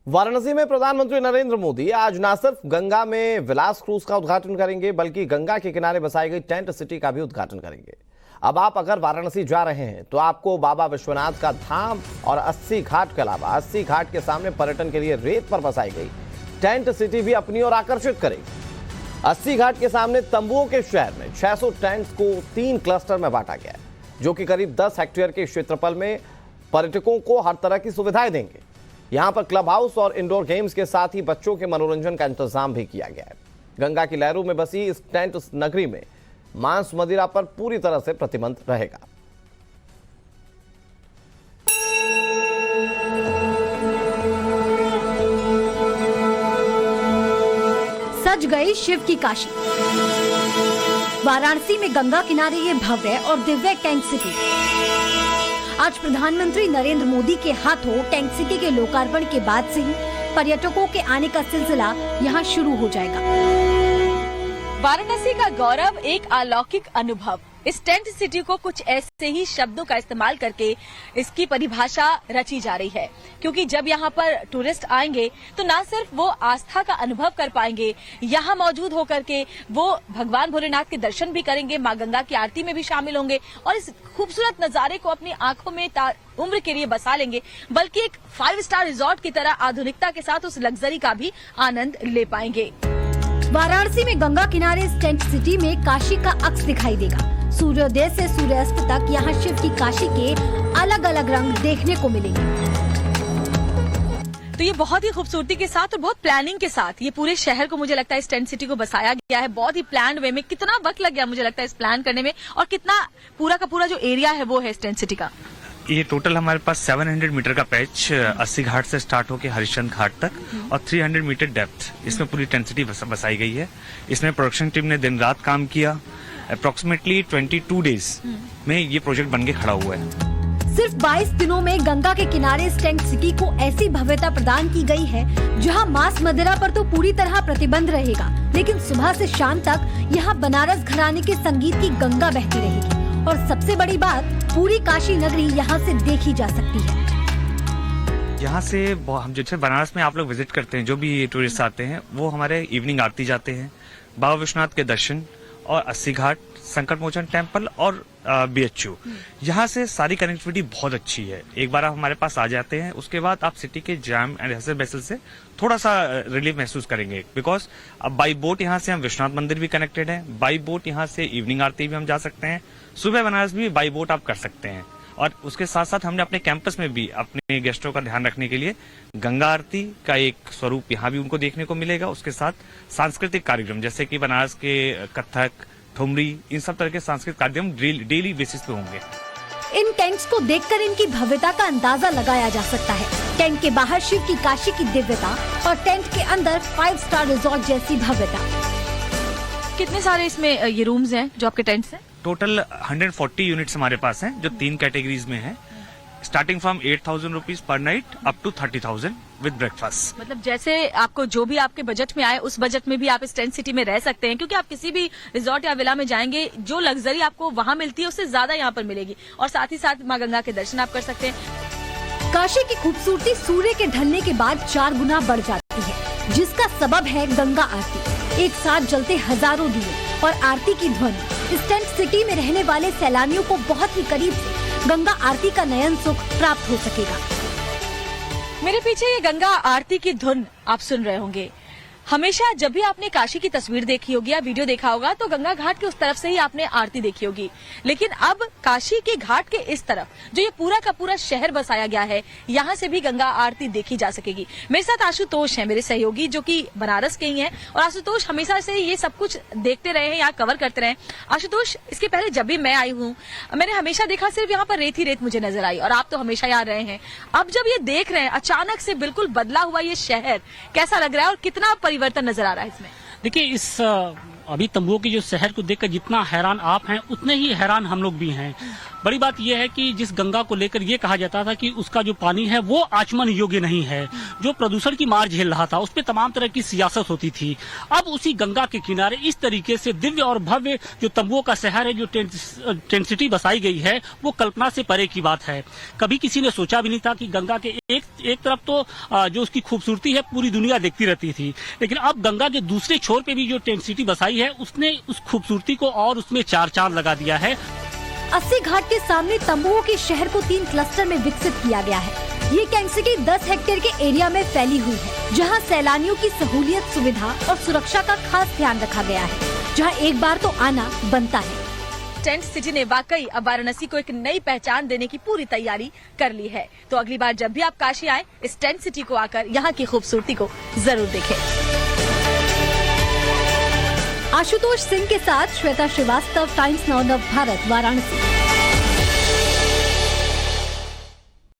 वाराणसी में प्रधानमंत्री नरेंद्र मोदी आज न सिर्फ गंगा में विलास क्रूज का उद्घाटन करेंगे बल्कि गंगा के किनारे बसाई गई टेंट सिटी का भी उद्घाटन करेंगे। अब आप अगर वाराणसी जा रहे हैं तो आपको बाबा विश्वनाथ का धाम और 80 घाट के अलावा 80 घाट के सामने पर्यटन के लिए रेत पर बसाई गई टेंट सिटी भी अपनी ओर आकर्षित करेगी। 80 घाट के सामने तंबुओं के शहर में 600 टेंट्स को 3 क्लस्टर में बांटा गया है, जो कि करीब 10 हेक्टेयर के क्षेत्रफल में पर्यटकों को हर तरह की सुविधाएं देंगे। यहां पर क्लब हाउस और इंडोर गेम्स के साथ ही बच्चों के मनोरंजन का इंतजाम भी किया गया है। गंगा की लहरों में बसी इस टेंट नगरी में मांस मदिरा पर पूरी तरह से प्रतिबंध रहेगा। सज गई शिव की काशी। वाराणसी में गंगा किनारे ये भव्य और दिव्य टेंट सिटी आज प्रधानमंत्री नरेंद्र मोदी के हाथों टेंट सिटी के लोकार्पण के बाद से ही पर्यटकों के आने का सिलसिला यहाँ शुरू हो जाएगा। वाराणसी का गौरव, एक अलौकिक अनुभव। इस टेंट सिटी को कुछ ऐसे ही शब्दों का इस्तेमाल करके इसकी परिभाषा रची जा रही है, क्योंकि जब यहाँ पर टूरिस्ट आएंगे तो न सिर्फ वो आस्था का अनुभव कर पाएंगे, यहाँ मौजूद होकर के वो भगवान भोलेनाथ के दर्शन भी करेंगे, माँ गंगा की आरती में भी शामिल होंगे और इस खूबसूरत नजारे को अपनी आंखों में उम्र के लिए बसा लेंगे, बल्कि एक 5 स्टार रिजॉर्ट की तरह आधुनिकता के साथ उस लग्जरी का भी आनंद ले पाएंगे। वाराणसी में गंगा किनारे इस टेंट सिटी में काशी का अक्स दिखाई देगा। सूर्योदय से सूर्यास्त तक यहाँ शिव की काशी के अलग अलग रंग देखने को मिलेंगे। तो ये बहुत ही खूबसूरती के साथ और बहुत प्लानिंग के साथ ये पूरे शहर को, मुझे लगता है, इस टेंट सिटी को बसाया गया है। बहुत ही प्लान्ड वे में। कितना वक्त लग गया मुझे लगता है इस प्लान करने में, और कितना पूरा का पूरा जो एरिया है वो है इस टेंट सिटी का। ये टोटल हमारे पास 700 मीटर का पैच 80 घाट से स्टार्ट होकर हरिश्चंद्र घाट तक और 300 मीटर डेप्थ, इसमें पूरी टेंट सिटी बसाई गई है। इसमें प्रोडक्शन टीम ने दिन रात काम किया। अप्रोक्सीमेटली 22 डेज में ये प्रोजेक्ट बन के खड़ा हुआ है। सिर्फ 22 दिनों में गंगा के किनारे इस टेंट सिटी को ऐसी भव्यता प्रदान की गई है जहां मांस मदिरा पर तो पूरी तरह प्रतिबंध रहेगा, लेकिन सुबह से शाम तक यहां बनारस घराने के संगीत की गंगा बहती रहेगी। और सबसे बड़ी बात, पूरी काशी नगरी यहाँ से देखी जा सकती है। यहाँ से हम जैसे बनारस में आप लोग विजिट करते हैं, जो भी टूरिस्ट आते हैं वो हमारे इवनिंग आरती जाते हैं, बाबा विश्वनाथ के दर्शन और 80 घाट, संकट मोचन टेम्पल और BHU। यहाँ से सारी कनेक्टिविटी बहुत अच्छी है। एक बार आप हमारे पास आ जाते हैं, उसके बाद आप सिटी के जैम एंड हसल बेसल से थोड़ा सा रिलीफ महसूस करेंगे, बिकॉज अब बाई बोट यहाँ से हम विश्वनाथ मंदिर भी कनेक्टेड है। बाई बोट यहाँ से इवनिंग आरती भी हम जा सकते हैं, सुबह बनारस भी बाई बोट आप कर सकते हैं। और उसके साथ साथ हमने अपने कैंपस में भी अपने गेस्टों का ध्यान रखने के लिए गंगा आरती का एक स्वरूप यहाँ भी उनको देखने को मिलेगा। उसके साथ सांस्कृतिक कार्यक्रम जैसे कि बनारस के कथक, ठुमरी, इन सब तरह के सांस्कृतिक कार्यक्रम डेली बेसिस पे होंगे। इन टेंट्स को देखकर इनकी भव्यता का अंदाजा लगाया जा सकता है। टेंट के बाहर शिव की काशी की दिव्यता और टेंट के अंदर 5 स्टार रिजॉर्ट जैसी भव्यता। कितने सारे इसमें ये रूम्स हैं जो आपके टेंट्स हैं? टोटल 140 यूनिट्स हमारे पास हैं, जो 3 कैटेगरीज में है, starting from 8,000 rupees per night up to 30,000 with breakfast. मतलब जैसे आपको जो भी आपके बजट में आए, उस बजट में भी आप इस टेंट सिटी में रह सकते हैं, क्योंकि आप किसी भी रिजॉर्ट या विला में जाएंगे, जो लग्जरी आपको वहां मिलती है उससे ज्यादा यहाँ पर मिलेगी। और साथ ही साथ माँ गंगा के दर्शन आप कर सकते हैं। काशी की खूबसूरती सूर्य के ढलने के बाद 4 गुना बढ़ जाती है, जिसका सबब है गंगा आरती। एक साथ जलते हजारों दिए और आरती की ध्वनि इस टेंट सिटी में रहने वाले सैलानियों को बहुत ही करीब से गंगा आरती का नयन सुख प्राप्त हो सकेगा। मेरे पीछे ये गंगा आरती की धुन आप सुन रहे होंगे। हमेशा जब भी आपने काशी की तस्वीर देखी होगी या वीडियो देखा होगा तो गंगा घाट के उस तरफ से ही आपने आरती देखी होगी, लेकिन अब काशी के घाट के इस तरफ जो ये पूरा का पूरा शहर बसाया गया है, यहाँ से भी गंगा आरती देखी जा सकेगी। मेरे साथ आशुतोष है, मेरे सहयोगी, जो कि बनारस के ही हैं, और आशुतोष हमेशा से ये सब कुछ देखते रहे हैं, यहाँ कवर करते रहे। आशुतोष, इसके पहले जब भी मैं आई हूँ, मैंने हमेशा देखा सिर्फ यहाँ पर रेत ही रेत मुझे नजर आई, और आप तो हमेशा यहाँ रहे हैं। अब जब ये देख रहे हैं अचानक से बिल्कुल बदला हुआ ये शहर, कैसा लग रहा है और कितना परिवर्तन नजर आ रहा है इसमें? देखिए, इस अभी तंबुओं के जो शहर को देखकर जितना हैरान आप हैं उतने ही हैरान हम लोग भी हैं। बड़ी बात यह है कि जिस गंगा को लेकर ये कहा जाता था कि उसका जो पानी है वो आचमन योग्य नहीं है, जो प्रदूषण की मार झेल रहा था, उस पर तमाम तरह की सियासत होती थी। अब उसी गंगा के किनारे इस तरीके से दिव्य और भव्य जो तंबुओं का शहर है, जो टेंट सिटी बसाई गई है, वो कल्पना से परे की बात है। कभी किसी ने सोचा भी नहीं था कि गंगा के एक तरफ तो जो उसकी खूबसूरती है पूरी दुनिया देखती रहती थी, लेकिन अब गंगा के दूसरे छोर पे भी जो टेंट सिटी बसाई है उसने उस खूबसूरती को और उसमें चार चांद लगा दिया है। अस्सी घाट के सामने तंबुओं के शहर को 3 क्लस्टर में विकसित किया गया है। ये टेंट सिटी 10 हेक्टेयर के एरिया में फैली हुई है, जहां सैलानियों की सहूलियत, सुविधा और सुरक्षा का खास ध्यान रखा गया है, जहां एक बार तो आना बनता है। टेंट सिटी ने वाकई अब वाराणसी को एक नई पहचान देने की पूरी तैयारी कर ली है। तो अगली बार जब भी आप काशी आए, इस टेंट सिटी को आकर यहाँ की खूबसूरती को जरूर देखें। आशुतोष सिंह के साथ श्वेता श्रीवास्तव, टाइम्स नाउ भारत, वाराणसी।